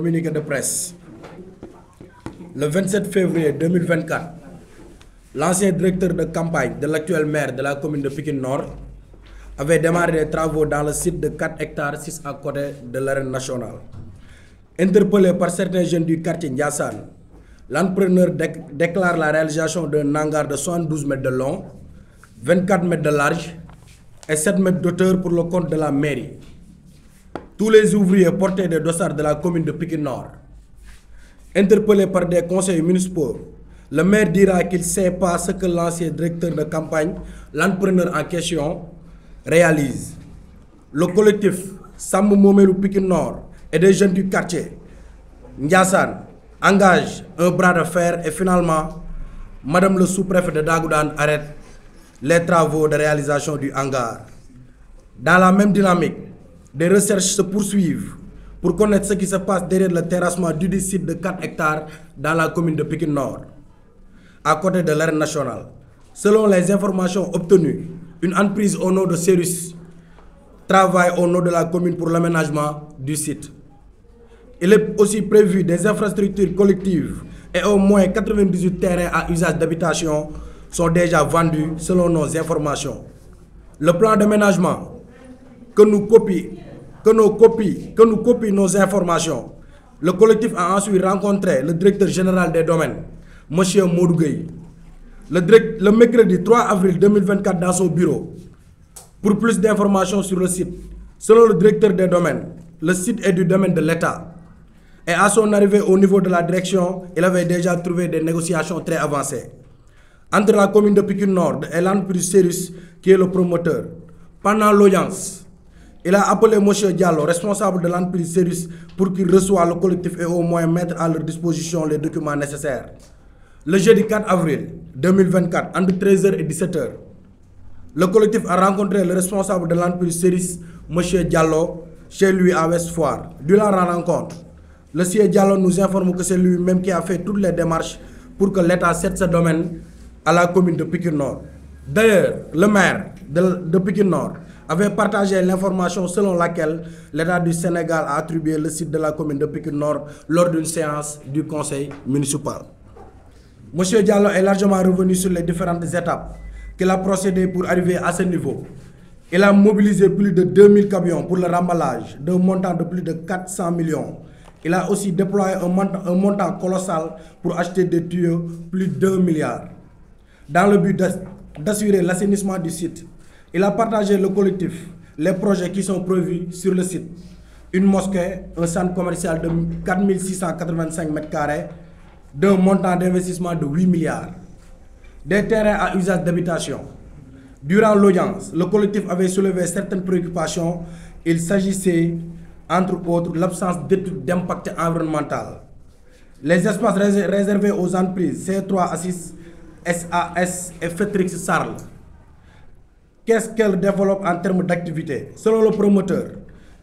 Communiqué de presse. Le 27 février 2024, l'ancien directeur de campagne de l'actuel maire de la commune de Pikine Nord avait démarré des travaux dans le site de 4 hectares 6 à côté de l'arène nationale. Interpellé par certains jeunes du quartier Ndiassane, l'entrepreneur déclare la réalisation d'un hangar de 72 mètres de long, 24 mètres de large et 7 mètres d'auteur pour le compte de la mairie. Tous les ouvriers portaient des dossards de la commune de Pikine Nord. Interpellé par des conseils municipaux, le maire dira qu'il ne sait pas ce que l'ancien directeur de campagne, l'entrepreneur en question, réalise. Le collectif Sam Momelou Pikine Nord et des jeunes du quartier Ndiassane engage un bras de fer et finalement, Madame le sous-préfet de Dagoudane arrête les travaux de réalisation du hangar. Dans la même dynamique, des recherches se poursuivent pour connaître ce qui se passe derrière le terrassement du site de 4 hectares dans la commune de Pikine Nord, à côté de l'arène nationale. Selon les informations obtenues, une entreprise au nom de Cérus travaille au nom de la commune pour l'aménagement du site. Il est aussi prévu des infrastructures collectives et au moins 98 terrains à usage d'habitation sont déjà vendus selon nos informations. Le plan d'aménagement que nous copie nos informations. Le collectif a ensuite rencontré le directeur général des domaines, M. Modou Gueye, le mercredi 3 avril 2024 dans son bureau. Pour plus d'informations sur le site, selon le directeur des domaines, le site est du domaine de l'État. Et à son arrivée au niveau de la direction, il avait déjà trouvé des négociations très avancées entre la commune de Pikine Nord et l'entreprise Cérus, qui est le promoteur. Pendant l'audience, il a appelé M. Diallo, responsable de l'entreprise Cérus, pour qu'il reçoive le collectif et au moins mettre à leur disposition les documents nécessaires. Le jeudi 4 avril 2024, entre 13h et 17h, le collectif a rencontré le responsable de l'entreprise Cérus, M. Diallo, chez lui à Westfoire. Durant la rencontre, le sieur Diallo nous informe que c'est lui-même qui a fait toutes les démarches pour que l'État cède ce domaine à la commune de Pikine Nord. D'ailleurs, le maire de Pikine Nord avait partagé l'information selon laquelle l'État du Sénégal a attribué le site de la commune de Pikine Nord lors d'une séance du conseil municipal. M. Diallo est largement revenu sur les différentes étapes qu'il a procédé pour arriver à ce niveau. Il a mobilisé plus de 2000 camions pour le remballage d'un montant de plus de 400 millions. Il a aussi déployé un montant colossal pour acheter des tuyaux plus d'1 milliard. Dans le but d'assurer l'assainissement du site, il a partagé le collectif, les projets qui sont prévus sur le site. Une mosquée, un centre commercial de 4685 m², d'un montant d'investissement de 8 milliards. Des terrains à usage d'habitation. Durant l'audience, le collectif avait soulevé certaines préoccupations. Il s'agissait, entre autres, l'absence d'études d'impact environnemental. Les espaces réservés aux entreprises C3 Assis, SAS et Fetrix Sarl. Qu'est-ce qu'elles développent en termes d'activité? Selon le promoteur,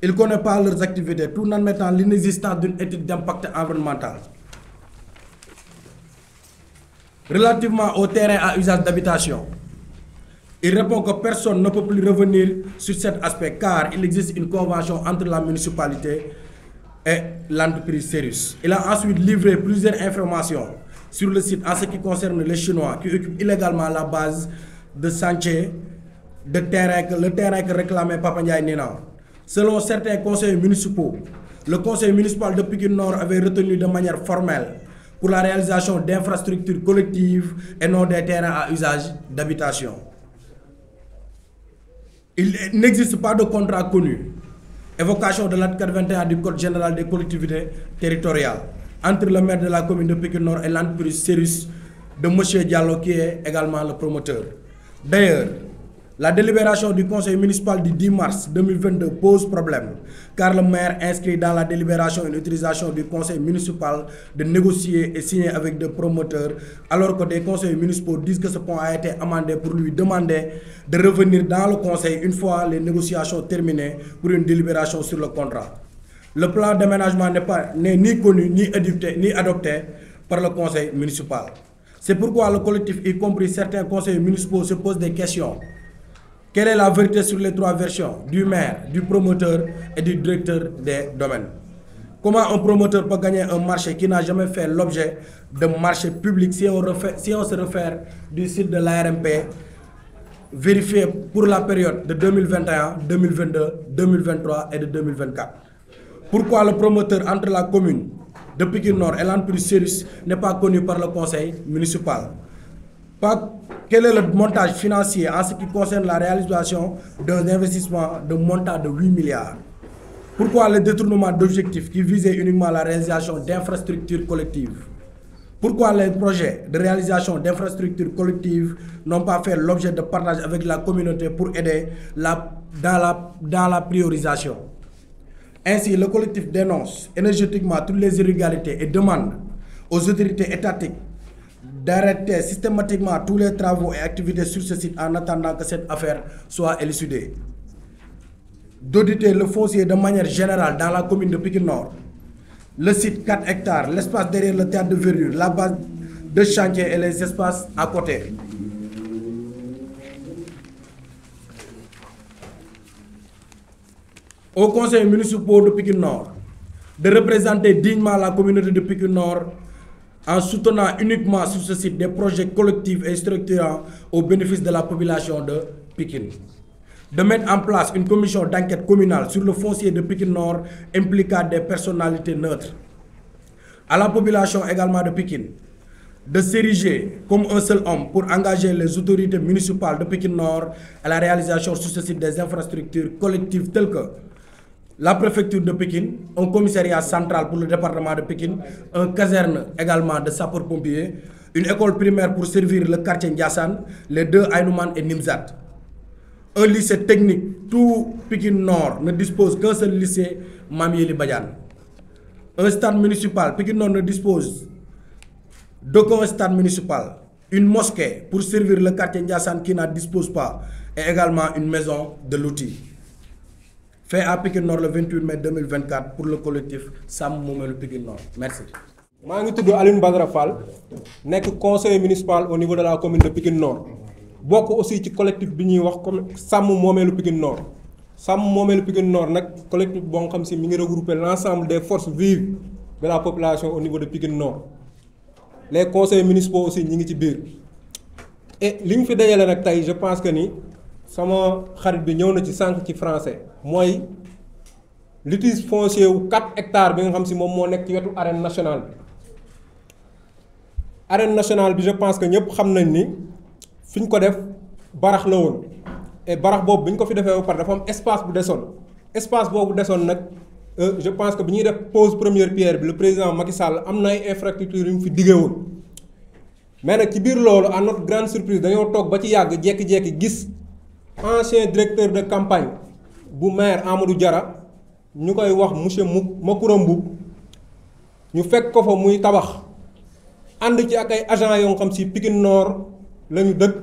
il ne connaît pas leurs activités, tout en admettant l'inexistence d'une étude d'impact environnemental. Relativement au terrain à usage d'habitation, il répond que personne ne peut plus revenir sur cet aspect car il existe une convention entre la municipalité et l'entreprise Cérus. Il a ensuite livré plusieurs informations sur le site en ce qui concerne les Chinois qui occupent illégalement la base de chantier de terrain le terrain que réclamait Papa Ndiaye Nina. Selon certains conseils municipaux, le conseil municipal de Pikine Nord avait retenu de manière formelle pour la réalisation d'infrastructures collectives et non des terrains à usage d'habitation. Il n'existe pas de contrat connu, évocation de l'article 21 du Code général des collectivités territoriales, entre le maire de la commune de Pikine Nord et l'entreprise Cérus de M. Diallo qui est également le promoteur. D'ailleurs, la délibération du conseil municipal du 10 mars 2022 pose problème car le maire inscrit dans la délibération une autorisation du conseil municipal de négocier et signer avec des promoteurs alors que des conseils municipaux disent que ce point a été amendé pour lui demander de revenir dans le conseil une fois les négociations terminées pour une délibération sur le contrat. Le plan d'aménagement n'est ni connu ni adopté par le conseil municipal. C'est pourquoi le collectif, y compris certains conseils municipaux, se pose des questions. Quelle est la vérité sur les trois versions du maire, du promoteur et du directeur des domaines? Comment un promoteur peut gagner un marché qui n'a jamais fait l'objet de marché public si on se réfère du site de l'ARMP vérifié pour la période de 2021, 2022, 2023 et de 2024? Pourquoi le promoteur entre la commune de Pikine Nord et l'entreprise Cérus n'est pas connu par le conseil municipal? Quel est le montage financier en ce qui concerne la réalisation d'un investissement de montant de 8 milliards? Pourquoi le détournement d'objectifs qui visaient uniquement la réalisation d'infrastructures collectives? Pourquoi les projets de réalisation d'infrastructures collectives n'ont pas fait l'objet de partage avec la communauté pour aider dans la priorisation? Ainsi, le collectif dénonce énergétiquement toutes les irrégularités et demande aux autorités étatiques d'arrêter systématiquement tous les travaux et activités sur ce site en attendant que cette affaire soit élucidée. D'auditer le foncier de manière générale dans la commune de Pikine Nord, le site 4 hectares, l'espace derrière le théâtre de verdure, la base de chantier et les espaces à côté. Au conseil municipal de Pikine Nord de représenter dignement la communauté de Pikine Nord en soutenant uniquement sur ce site des projets collectifs et structurants au bénéfice de la population de Pikine. De mettre en place une commission d'enquête communale sur le foncier de Pikine Nord impliquant des personnalités neutres. À la population également de Pikine de s'ériger comme un seul homme pour engager les autorités municipales de Pikine Nord à la réalisation sur ce site des infrastructures collectives telles que la préfecture de Pikine, un commissariat central pour le département de Pikine, un caserne également de sapeurs-pompiers, une école primaire pour servir le quartier Ndiassane, les deux Aïnoumane et Nimzat. Un lycée technique, tout Pikine Nord ne dispose qu'un seul lycée, Mamieli Badiane. Un stade municipal, Pikine Nord ne dispose d'aucun stade municipal. Une mosquée pour servir le quartier Ndiassane qui n'en dispose pas. Et également une maison de l'outil. Fait à Pikine Nord le 28 mai 2024 pour le collectif Sam Momelu Pikine Nord. Merci. Je suis Aline Badara Fall, conseiller municipal au niveau de la commune de Pikine Nord. Beaucoup aussi ci collectif bi ñuy wax comme Sàmm Moomeelu Pikine Nord. Sàmm Moomeelu Pikine Nord nag collectif boo xam si mi ngi regrouper l'ensemble des forces vives de la population au niveau de Pikine Nord. Les conseils municipaux aussi ñi ngi ci biir. Et li ñu fi dajale nag tey je pense que ni sama xarit bi ñëw na ci sànq ci français mooy litige foncier wu 4 hectares bi nga xam si moom moo nekk ci wetu arène nationale bi. Arène nationale bi je pense que ñëpp xam nañ ni fi ñu ko def barax la woon et barax boobu bi ñu ko fi defee ba pare dafa am espace bu desoon espace boobu desoon nag je pense que bi ñuy def pose première pierre bi le président Macky Sall am na ay infrastructures yu mu fi diggee woon mais nag ci biir loolu à notre grande surprise dañoo toog ba ci yàgg jékki-jékki gis ancien directeur de campagne bu maire Amadou Diarra ñu koy wax monsieur Makoura Mboup ñu fekk ko fa muy tabax ànd ci ak ay agents yoo xam si Pikine Nord la ñu dëkk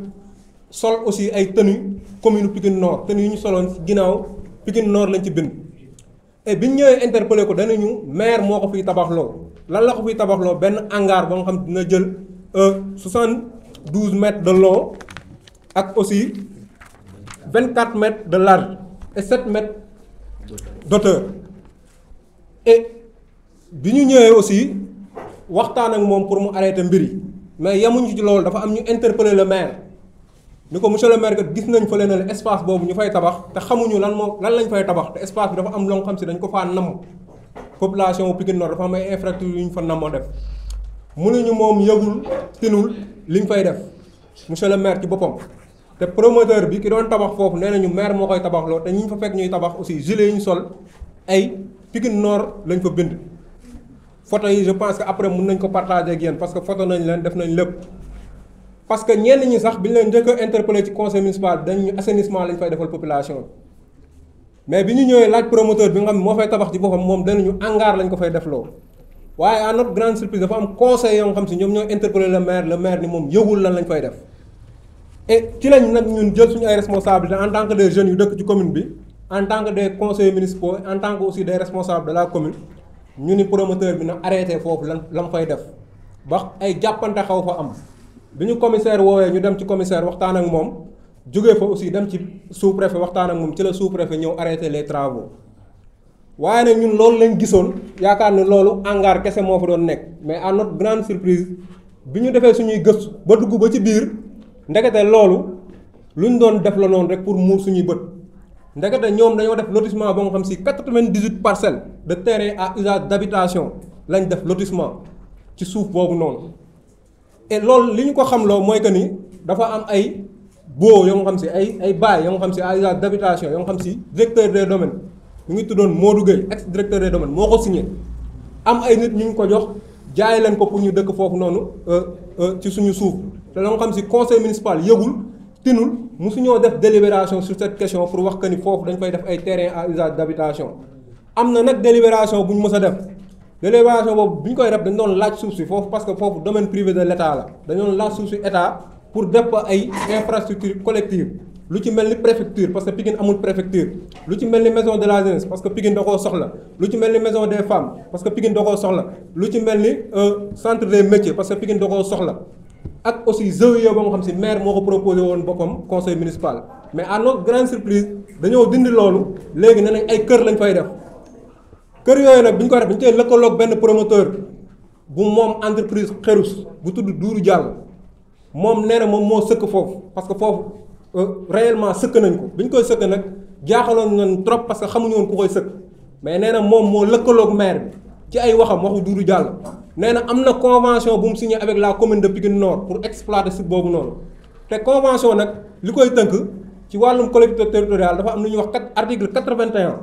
sol aussi ay tenues commune Pikine Nord tenues yi ñu soloon ci ginnaaw Pikine Nord lañ ci bind. et biñ ñëwee interpellé ko danañu maire moo ko fiy tabaxloo lan la ko fiy tabaxloo benn hangar ba nga xam dina jël 72 mètres de long ak aussi 24 mètres de large et 7 mètres d'auteur. et bi ñu ñëwee aussi waxtaan ak moom pour mu arrêter mbir yi mais yemuñu ci loolu dafa am ñu interpeller le maire ni ko monsieur le maire kat gis nañ fa leen espace boobu ñu fay tabax te xamuñu lan lañ fay tabax te espace bi dafa am loo xam si dañ ko faa namm population Pikine Nord dafa am ay infrastructures yu ñu fa nammoo def mënuñu moom yëgul tinul liñ fay def monsieur le maire ci boppam. te promoteur bi ki doon tabax foofu nee nañu maire moo koy tabaxloo te ñi ñu fa fekk ñuy tabax aussi gilet yi ñu sol ay Pikine Nord lañ fa bind. photo yi je pense que après mën nañ ko partager ak yéen parce que photo nañ leen def nañ lépp parce que ñenn ñi sax bi ñu leen njëkk a interpellé ci conseil municipal dañu assainissement lañ fay defal population mais bi ñu ñëwee laaj promoteur bi nga xam ne moo fay tabax ci boppam moom danañu hangar lañ ko fay defloo waaye à notre grande surprise dafa am conseil yoo nga xam si ñoom ñoo interpellé le maire ni moom yëgul lan lañ fay def. et ci lañ nag ñun jël suñu ay responsabilités en tant que des jeunes yu dëkk ci commune bi en tant que des conseillers municipaux en tant que aussi des responsables de la commune. ñu ni promoteur bi na arrêté foofu lan fay def ba ay jàppante xaw fa am bi ñu commissaire woowee ñu dem ci commissaire waxtaan ak moom jógee fa aussi dem ci sous-préfet waxtaan ak moom ci la sous-préfet ñëw arrêté les travaux waaye nag ñun loolu lañ gisoon yaakaar ne loolu hangar kese moo fa doon nekk mais à notre grande surprise bi ñu defee suñuy gëstu ba dugg ba ci biir ndekete loolu luñ doon def la noonu rek pour muur suñuy bët ndekete ñoom dañoo def lotissement ba nga xam si 98 parcelles de terrain à usage d'habitation lañ def lotissement ci suuf boobu noonu et loolu li ñu ko xamloo mooy que ni dafa am ay baux yoo nga xam si ay bail yoo nga xam si à usage d'habitation yoo nga xam si directeur des domaines ñu ngi tuddoon Modou Gueye ex directeur des domaines moo ko signé am ay nit ñu ngi ko jox jaay leen ko pour ñu dëkk foofu noonu ci suñu suuf te la nga xam si conseil municipal yëgul tinul musuñoo def délibération sur cette question pour wax que ni foofu dañ fay def ay terrain à usage d'habitation am na nag délibération bu ñu mës a def délibération boobu bi ñu koy def dañ doon laaj suuf si foofu parce que foofu domaine privé de l'État la dañu doon laaj suuf si état pour def ay infrastructure collective lu ci mel ni préfecture parce que Pikine amul préfecture lu ci mel ni maison de la jeunesse parce que Pikine da koo soxla lu ci mel ni maison des femmes parce que Pikine da koo soxla lu ci mel ni centre des métiers parce que Pikine da koo soxla ak aussi ZEE ba nga xam si maire moo ko proposé woon boppam conseil municipal mais à notre grande surprise dañoo dindi loolu léegi nee nañ ay kër lañ fay def kër yooyu nag bi ñu ko def dañu cee lëkkaloog benn promoteur bu moom entreprise Xerus bu tudd Dourou Diallo moom nee na moom moo sëkk foofu parce que foofu réellement sëkk nañ ko bi ñu koy sëkk nag jaaxaloon nañ trop parce que xamuñu woon ku koy sëkk mais nee na moom moo lëkkaloog maire bi ci ay waxam waxu Dourou Diallo nee na am na convention bu mu signé avec la commune de Pikine Nord pour exploiter site boobu noonu te convention nag li koy tënk ci wàllum collectivité territoriale dafa am lu ñuy wax article 81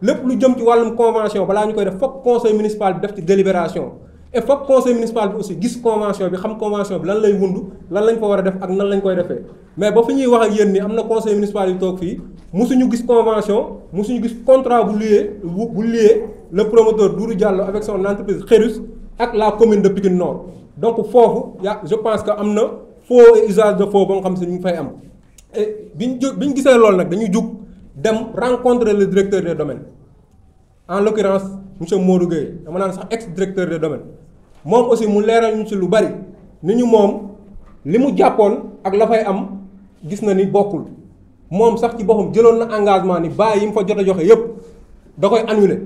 lépp lu jëm ci wàllum convention balaa ñu koy def fokk conseil municipal bi def ci délibération et fokk conseil municipal bi aussi gis convention bi xam convention bi lan lay wund lan lañ fa war a def ak nan lañ koy defee mais ba fi ñuy wax ak yéen ni am na conseil municipal yu toog fii musuñu gis convention musuñu gis contrat bu lié le promoteur Dourou Diallo avec son entreprise Xerus ak la commune de Pikine Nord donc foofu je pense que am na faux et usage de faux ba nga xam si ñu ngi fay am et bi ñu gisee loolu nag dañuy jug dem rencontrer le directeur des domaines en l'occurrence monsieur Modou Gueye dama naan sax ex directeur des domaines moom aussi mu leeral ñu ci lu bari ni ñu moom li mu jàppoon ak la fay am gis na ni bokkul moom sax ci boppam jëloon na engagement ni bàyyi yi mu fa jot a joxe yépp da koy annuler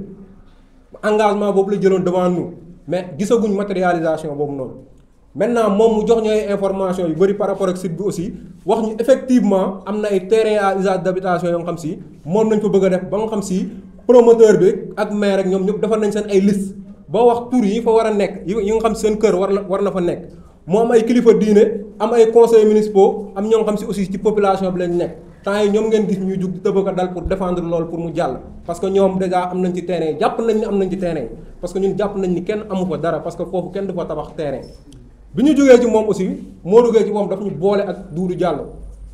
engagement boobu la jëloon devant nous mais gisaguñ matérialisation boobu noonu maintenant moom mu jox ñu ay information yu bari par rapport ak site bi aussi wax ñu effectivement am na ay terrain à usage d'habitation yoo nga xam si moom nañ fa bëgg a def ba nga xam si promoteur bi ak maire ak ñoom ñëpp defar nañ seen ay liste boo wax tur yi fa war a nekk yi nga xam seen kër war na fa nekk moo am ay kilifa diine am ay conseils municipaux am ñoo nga xam si aussi ci population bi lañ nekk temps yi ñoom ngeen gis ñuy jug di tëbëk a dal pour défendre loolu pour mu jàll parce que ñoom déjà am nañ ci terrain jàpp nañ ni am nañ ci terrain parce que ñun jàpp nañ ni kenn amu fa dara parce que foofu kenn du fa tabax terrain bi ñu jógee ci moom aussi moo duggee ci moom dafa ñu boole ak Dourou Diallo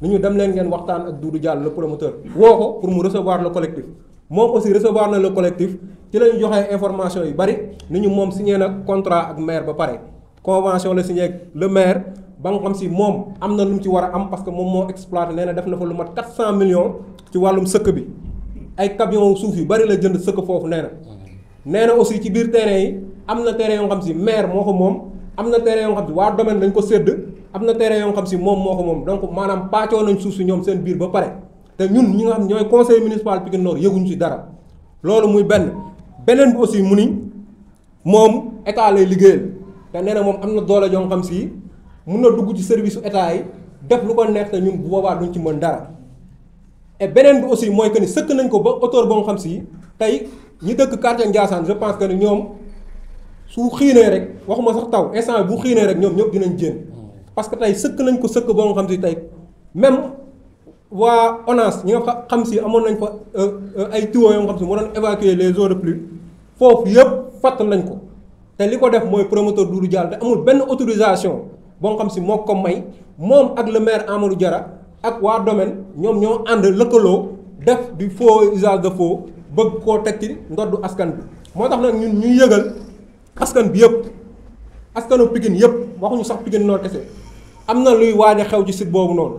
ni ñu dem leen ngeen waxtaan ak Dourou Diallo le promoteur woo ko pour mu recevoir le collectif moom aussi recevoir na le collectif ci la ñu joxee information yu bari ni ñu moom signé na contrat ak maire ba pare convention la signé ak le maire ba nga xam si moom am na lu mu ci war a am parce que moom moo exploité nee na def na fa lu mat 400 millions ci wàllum sëkk bi ay camion suuf yu bari la jënd sëkk foofu nee na aussi ci biir terrain yi am na terrain yoo xam si maire moo ko moom am na terrain yoo xam si waa domaine dañ ko sédd am na terrain yoo xam si moom moo ko moom donc maanaam pàccoo nañ suuf si ñoom seen biir ba pare te ñun ñi nga xam ñooy conseil municipal Pikine Nord yëguñu ci dara loolu muy beneen bi aussi mu ni moom état lay liggéeyal te nee na moom am na doole joo xam si mun na dugg ci service su état yi def lu ko neex te ñun bu boobaa duñ ci mën dara et beneen bi aussi mooy que ni sëkk nañ ko ba hauteur boo xam si tey ñi dëkk quartier Ndiassane je pense que ni ñoom su xiinee rek waxuma sax taw instant bu xiinee rek ñoom ñëpp dinañ jéem parce que tey sëkk nañ ko sëkk boo xam si tey même waa ONAS ñi nga xam si amoon nañ fa ay tuyaux yoo xam si moo doon évacuer les eaux de pluie foofu yëpp fatt nañ ko te li ko def mooy promoteur Dourou Diallo te amul benn autorisation boo xam si moo ko may moom ak le maire Amadou Diarra ak waa domaine ñoom ñoo ànd lëkkaloo def du faux usage de faux bëgg koo teg ci ndoddu askan bi moo tax nag ñun ñuy yëgal askan bi yëpp askanu Pikine yëpp waxuñu sax Pikine Nord kese am na luy waaj a xew ci site boobu noonu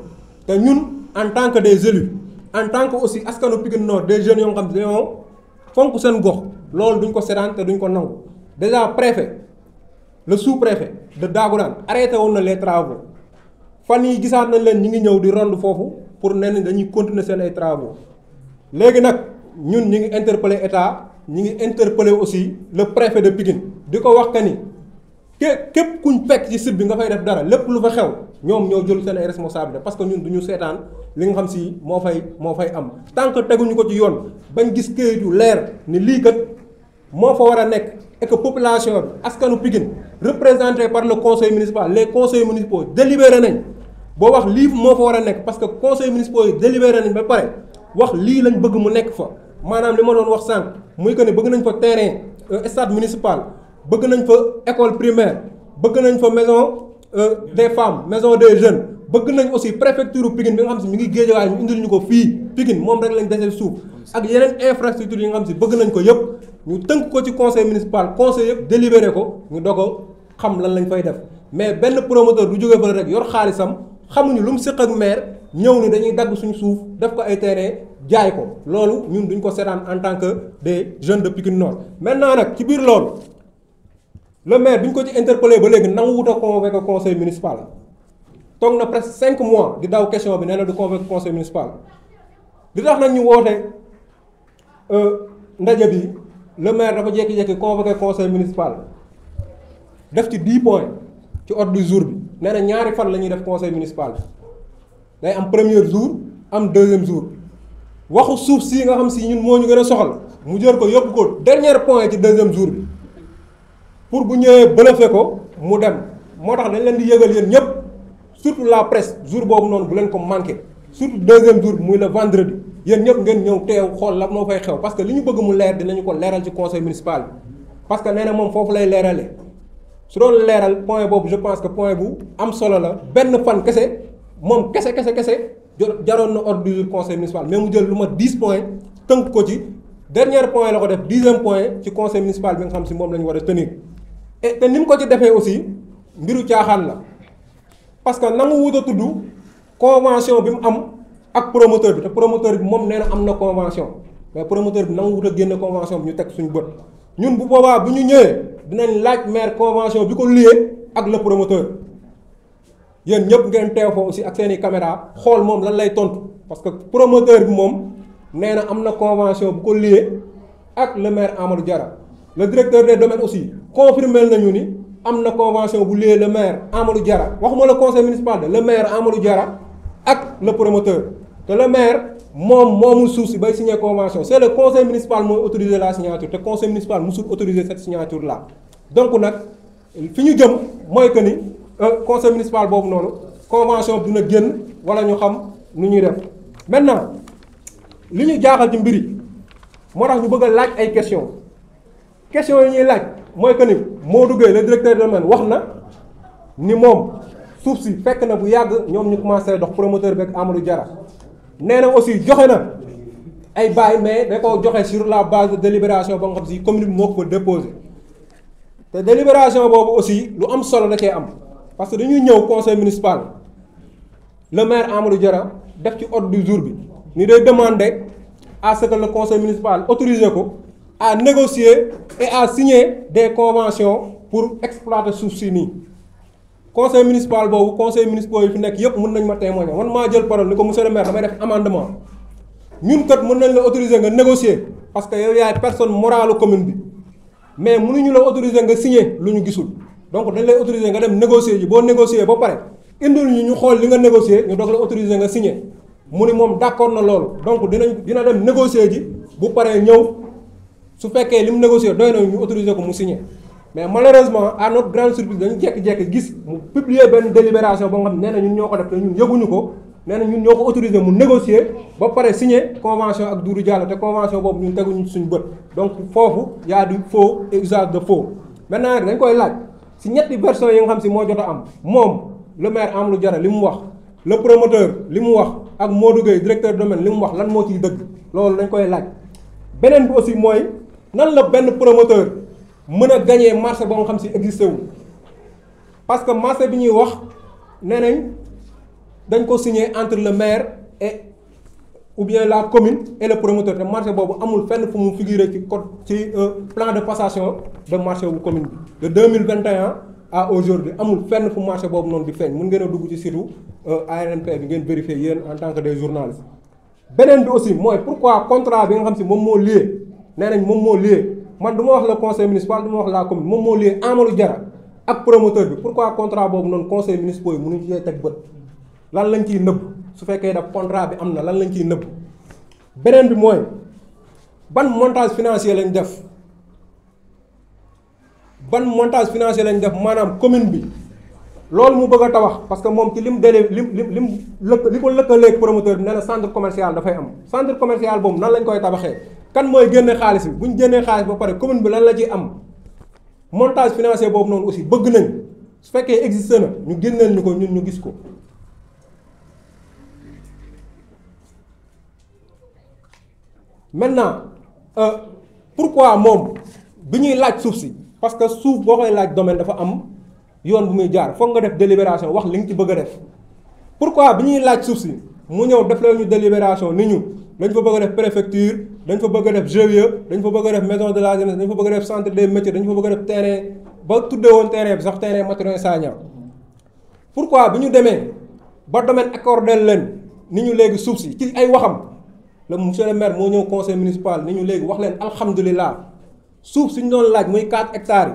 te ñun en tant que des élus en tant que aussi askanu Pikine Nord des jeunes yoo xam ne dañoo fonk seen gox loolu duñ ko seetaan te duñ ko nangu déjà préfet le sous-préfet de Dagoudane arrêté woon na les travaux fan yi gisaat nañ leen ñi ngi ñëw di rond foofu pour ne dañuy continuer seen ay travaux léegi nag ñun ñi ngi interpeller état ñi ngi interpeller aussi le préfet de Pikine di ko wax que ni képp kuñ fekk ci site bi nga fay def dara lépp lu fa xew ñoom ñoo jël seen ay responsabilité parce que ñun du ñu seetaan li nga xam si moo fay am tant que teguñu ko ci yoon bañ gis këyit yu leer ni lii kat moo fa war a nekk et que population bi askanu Pikine représenté par le conseil municipal les conseils municipaux délibéré nañ boo wax lii moo fa war a nekk parce que conseil municipaux yi délibéré nañ ba pare wax lii lañ bëgg mu nekk fa maanaam li ma doon wax sànq muy que ne bëgg nañ fa terrain stade municipal bëgg nañ fa école primaire bëgg nañ fa maison des femmes maison des jeunes bëgg nañ aussi préfecture Pikine bi nga xam si mi ngi Guédiawaye ñu indil ñu ko fii Pikine moom rek lañ dese suuf ak yeneen infrastructure yi nga xam si bëgg nañ ko yëpp ñu tënk ko ci conseil municipal conseil yëpp délibéré ko ñu doog a xam lan lañ fay def mais benn promoteur du jógee fa rek yor xaalisam xamuñu lu mu séq ak maire ñëw ni dañuy dagg suñu suuf def ko ay terrain jaay ko loolu ñun duñ ko seetaan en tant que des jeunes de Pikine Nord. maintenant nag ci biir loolu le maire bi ñu ko ci interpellé ba léegi nangu wut a convoqué conseil municipal toog na presque 5 mois di daw question bi nee na du convoqué conseil municipal di tax nag ñu woote ndaje bi le maire dafa jékki-jékki convoqué conseil municipal def ci 10 points ci ordre du jour bi nee na ñaari fan la ñuy def conseil municipal bi day am premier jour am deuxième jour waxu suuf si nga xam si ñun moo ñu gën a soxal mu jël ko yóbbu ko dernier point ci deuxième jour bi pour bu ñëwee bëlëfe ko mu dem moo tax dañ leen di yëgal yéen ñëpp surtout la presse jour boobu noonu bu leen ko manqué surtout deuxième jour bi muy le vendredi yéen ñëpp ngeen ñëw teew xool la moo fay xew parce que li ñu bëgg mu leer dinañu ko leeral ci conseil municipal bi parce que nee na moom foofu lay leeralee su doon leeral point boobu je pense que point bu am solo la benn fan kese moom kese jaroon na ordre du jour conseil municipal mais mu jël lu ma 10 points tënk ko ci dernier point la ko def 10e point ci conseil municipal bi nga xam si moom la ñu war a tenir et te ni mu ko ci defee aussi mbiru caaxaan la parce que nangu wut a tudd convention bi mu am ak promoteur bi te promoteur bi moom nee na am na convention mais promoteur bi nangu wut a génne convention bi ñu teg suñu bët ñun bu boobaa bu ñu ñëwee dinañ laaj maire convention bi ko lié ak le promoteur yéen ñëpp ngeen teew fa aussi ak seen i caméra xool moom lan lay tontu parce que promoteur bi moom nee na am na convention bu ko lié ak le maire Amadou Diarra le directeur des domaines aussi confirmé nañu ni am na convention bu lié le maire Amadou Diarra waxuma le conseil municipal de le maire Amadou Diarra ak le promoteur te le maire moom moomul suuf si bay signer convention c'est le conseil municipal mooy autoriser la signature te conseil municipal musul autoriser cette signature là donc nag fi ñu jëm mooy que ni conseil municipal boobu noonu convention bi dina génn wala ñu xam nu ñuy def maintenant li ñu jaaxal ci mbir yi moo tax ñu bëgg a laaj ay questions yi ñuy laaj mooy que ni Modou Gueye le directeur de domaine wax na ni moom suuf si fekk na bu yàgg ñoom ñu commencé dox promoteur beeg Amadou Diarra nee na aussi joxe na ay bail mais da koo joxe sur la base de délibération ba nga xam si commune bi moo ko fa déposé te délibération boobu aussi lu am solo da cee am parce que dañuy ñëw conseil municipal le maire Amadou Diarra def ci ordre du jour bi ni day demander à ce que le conseil municipal autorise ko à négocier et à signer des conventions pour exploiter suuf si nii conseil municipal boobu conseil municipal yi fi nekk yëpp mën nañ ma témoigner man maa jël parole ni ko monsieur le maire damay def amendement ñun kat mën nañ la autoriser nga négocier parce que yow yaay personne morale commune bi mais mënuñu la autoriser nga signer lu ñu gisul donc dañ lay autoriser nga dem négocier ji boo négocier ba pare indil ñu xool li nga négocier ñu doog la autoriser nga signer mu ni moom d'accord na loolu donc dina dem négocier ji bu paree ñëw su fekkee li mu négocier doy na ñu autoriser ko mu signer mais malheureusement à notre grande surprise dañu jékki-jékki gis mu publier benn délibération boo nga xam nee na ñun ñoo ko def te ñun yëguñu ko nee na ñun ñoo ko autoriser mu négocier ba pare signer convention ak Doudou Diallo te convention boobu ñun teguñu suñu bët donc foofu y a du faux et usage de faux maintenant nag dañ koy laaj si ñetti version yi nga xam si moo jot a am moom le maire Amadou Diarra li mu wax le promoteur li mu wax ak Modou Gueye directeur domaine li mu wax lan moo ciy dëgg loolu dañ koy laaj beneen bi aussi mooy nan la benn promoteur mën a gagner marché boo nga xam si existé wu parce que marché bi ñuy wax nee nañ dañ ko signé entre le maire et ou bien la commune et le promoteur te marché boobu amul fenn fu mu figurer ci code ci plan de passation de marché wu commune bi de 2021 à aujourd'hui amul fenn fu marché boobu noonu di feeñ mun ngeen a dugg ci site ARMP bi ngeen vérifier yéen en tant que des journalistes beneen bi aussi mooy pourquoi contrat bi nga xam si moom moo lié nee nañ moom moo lié man du ma wax le conseil municipal du ma wax la commune moom moo lié Amadou Diarra ak promoteur bi pourquoi contrat boobu noonu conseil municipal yi mënuñ ci teg bët lan lañ ciy nëbb su fekkee daf contrat bi am na lan lañ ciy nëbb beneen bi mooy ban montage financier lañ def maanaam commune bi loolu mu bëgg a tabax parce que moom ci lim délai li ko lëkkaleeg promoteur bi nee na centre commercial dafay am centre commercial boobu nan lañ koy tabaxee kan mooy génne xaalis bi bu ñu génnee xaalis ba pare commune bi lan la ciy am montage financier boobu noonu aussi bëgg nañ su fekkee existe na ñu génneel ñu ko ñun ñu gis ko. maintenant pourquoi moom bi ñuy laaj suuf si parce que suuf boo koy laaj domaine dafa am yoon bu muy jaar foog nga def délibération wax li nga ci bëgg a def pourquoi bi ñuy laaj suuf si mu ñëw def la ñu délibération ni ñu dañ fa bëgg a def préfecture dañ fa bëgg a def GIE dañ fa bëgg a def maison de la jeunesse dañ fa bëgg a def centre des métiers dañ fa bëgg a def terrain ba tuddee woon terrain bi sax terrain Mathurin Sagna pourquoi bi ñu demee ba domaine accordé leen ni ñu léegi suuf si ci ay waxam le monsieur le maire moo ñëw conseil municipal ni ñu léegi wax leen alhamdulilah suuf si ñu doon laaj muy 4 hectares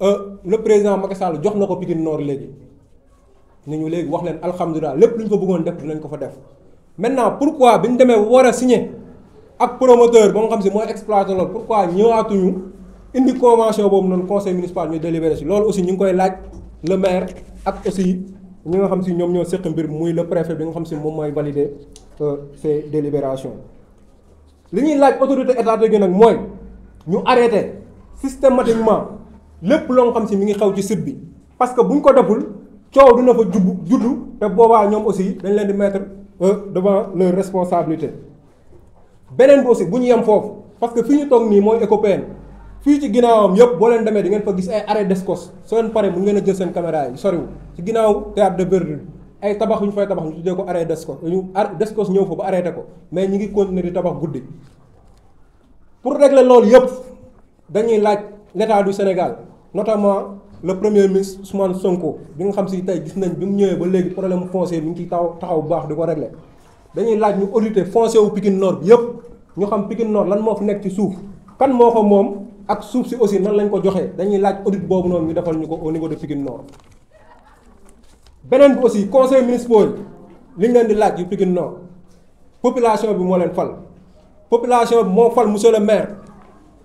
yi le président Macky Sall jox na ko Pikine Nord léegi ni ñu léegi wax leen alhamdulilah lépp lu ñu fa bëggoon def dinañ ko fa def. maintenant pourquoi bi ñu demee war a signer ak promoteur ba nga xam si mooy exploité loolu pourquoi ñëwaatuñu indi convention boobu noonu conseil municipal ñu délibéré si loolu aussi ñu ngi koy laaj le maire ak aussi ñi nga xam si ñoom ñoo séq mbir muy le préfet bi nga xam si moom mooy valider ces délibérations. li ñuy laaj autorité étatique gi nag mooy ñu arrêté systématiquement lépp loo nga xam si mi ngi xew ci site bi parce que bu ñu ko deful coow dina fa juddu te boobaa ñoom aussi dañ leen di mettre devant leur responsabilité. beneen bi aussi bu ñu yem foofu parce que fii ñu toog nii mooy Ecopene fii ci ginnaawam yëpp boo leen demee di ngeen fa gis ay arrêt d'escos soo leen paree mun ngeen a jël seen caméra yi soriwul ci ginnaaw théâtre de verdure ay tabax yu ñu fay tabax ñu tuddee ko arrêt d'escos d'escos ñëw fa ba arrêté ko mais ñi ngi continuer di tabax guddi. pour régler loolu yëpp dañuy laaj l'état du Sénégal notamment le premier ministre Ousmane Sonko bi nga xam si tey gis nañ bi mu ñëwee ba léegi problème foncier mi ngi ciy taxaw bu baax di ko régler dañuy laaj ñu auditer foncier wu Pikine Nord bi yëpp ñu xam Pikine Nord lan moo fi nekk ci suuf kan moo ko moom ak suuf si aussi nan lañ ko joxee dañuy laaj audit boobu noonu ñu defal ñu ko au niveau de Pikine Nord. beneen bi aussi conseil municipal li ñu leen di laaj yu Pikine Nord population bi moo leen fal population bi moo fal monsieur le maire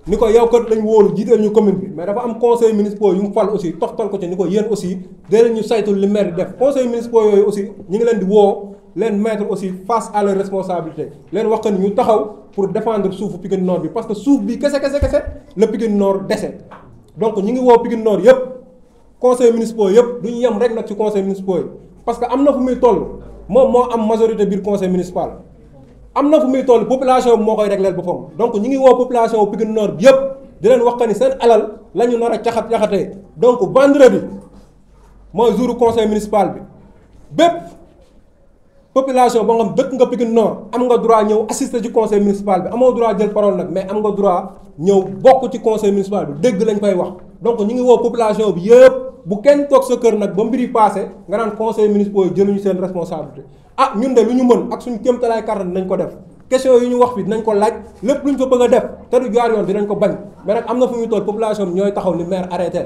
ni ko yow kat lañ wóolu jiital ñu commune bi mais dafa am conseil municipal yu mu fal aussi toxtal ko ci ni ko yéen aussi dee leen ñu saytul li maire di def conseil municipal yooyu aussi ñu ngi leen di woo leen mettre aussi face à leur responsabilité leen wax que ni ñu taxaw pour défendre suufu Pikine Nord bi parce que suuf bi kese la Pikine Nord dese donc ñu ngi woo Pikine Nord yëpp conseil municipal yëpp du ñu yem rek nag ci conseil municipal yi parce que am na fu muy toll moom moo am majorité biir conseil municipal am na fu muy toll population bi moo koy régleel boppam donc ñu ngi woo population bu Pikine Nord bi yëpp di leen wax que ni seen alal la ñu nar a caxatee donc vendredi mooy jour conseil municipal bi bépp population boo xam dëkk nga Pikine Nord am nga droit ñëw assister ci conseil municipal bi amoo droit jël parole nag mais am nga droit ñëw bokk ci conseil municipal bi dégg lañ fay wax donc ñu ngi woo population bi yëpp bu kenn toog sa kër nag ba mbiri passé nga naan conseil municipal yi jëluñu seen responsabilité ah ñun de lu ñu mën ak suñu kéemtalaay kàttan dinañ ko def question yi ñu wax fi dinañ ko laaj lépp lu ñu fa bëgg a def te du jaar yoon dinañ ko bañ mais nag am na fu muy toll population bi ñooy taxaw ni maire arrêté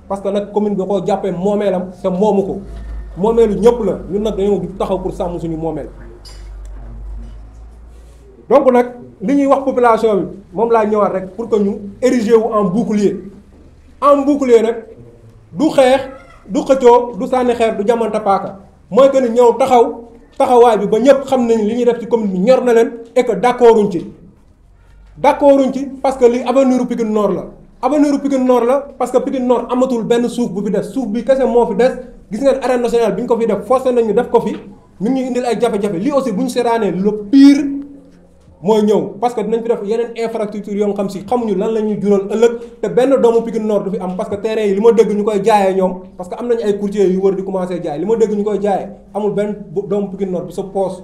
parce que nag commune bi koo jàppee moomeelam te moomu ko moomeelu ñëpp la ñun nag dañoo taxaw pour sàmm suñu moomeel. donc nag li ñuy wax population bi moom laa ñëwaat rek pour que ñu ériger wu en bouclier nag du xeex du xëccoo du sànni xeer du jamanta paaka mooy que ni ñëw taxawaay bi ba ñëpp xam nañ li ñuy def ci commune bi ñor na leen et que d'accorduñ ci parce que li avenir u Pikine Nord la parce que Pikine Nord amatul benn suuf bu fi des suuf bi kese moo fi des gis ngeen arène nationale bi ñu ko fi def forcé nañu def ko fi mi ngi ñu indil ay jafe-jafe lii aussi bu ñu seetaanee le pire mooy ñëw parce que dinañ fi def yeneen infrastructure yoo xam si xamuñu lan la ñuy jural ëllëg te benn doomu Pikine Nord du fi am parce que terrain yi li ma dégg ñu koy jaayee ñoom parce que am nañu ay courtiers yu wër di commencer jaay li ma dégg ñu koy jaayee amul benn doomu Pikine Nord bi sa poos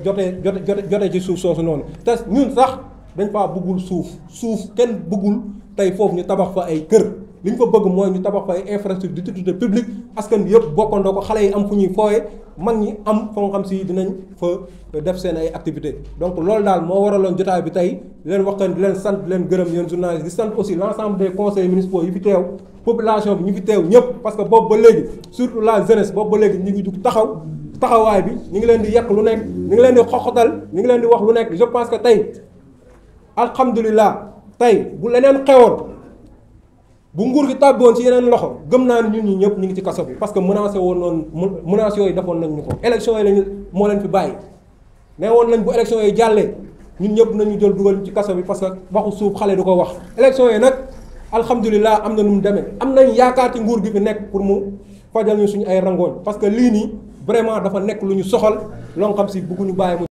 jotee ci suuf soosu noonu te ñun sax dañ faa bëggul suuf kenn bëggul tey foofu ñu tabax fa ay kër li ñu fa bëgg mooy ñu tabax fa ay infrastructure d'utilité publique askan bi yëpp bokkandoo ko xale yi am fu ñuy fooye mag ñi am fa nga xam si dinañ fa def seen ay activités donc loolu daal moo waraloon jotaay bi tey di leen waxtaan di leen sant di leen gërëm yéen journalistes di sant aussi l'ensemble des conseils municipaux yi fi teew population bi ñu fi teew ñëpp parce que boobu ba léegi surtout la jeunesse boobu ba léegi ñu ngi jug taxawaay bi ñu ngi leen di yàq lu nekk ñu ngi leen di xoxotal ñu ngi leen di wax lu nekk je pense que tey alhamdulilah tey bu leneen xewoon bu nguur gi tàbboon ci yeneen loxo gëm naa ni ñun ñi ñëpp ñu ngi ci kaso bi parce que menacé woon noonu menaces yooyu defoon nañ ñu ko élection yi lañu moo leen fi bàyyi nee woon nañ bu élection yi jàllee ñun ñëpp nañu jël dugal ci kaso bi parce que waxu suuf xale du ko wax élection yi nag alhamdulilah am na nu mu demee am nañ yaakaar ci nguur gi fi nekk pour mu fajal ñu suñu ay rangooñ parce que lii nii vraiment dafa nekk lu ñu soxal loo xam si bëgguñu bàyyi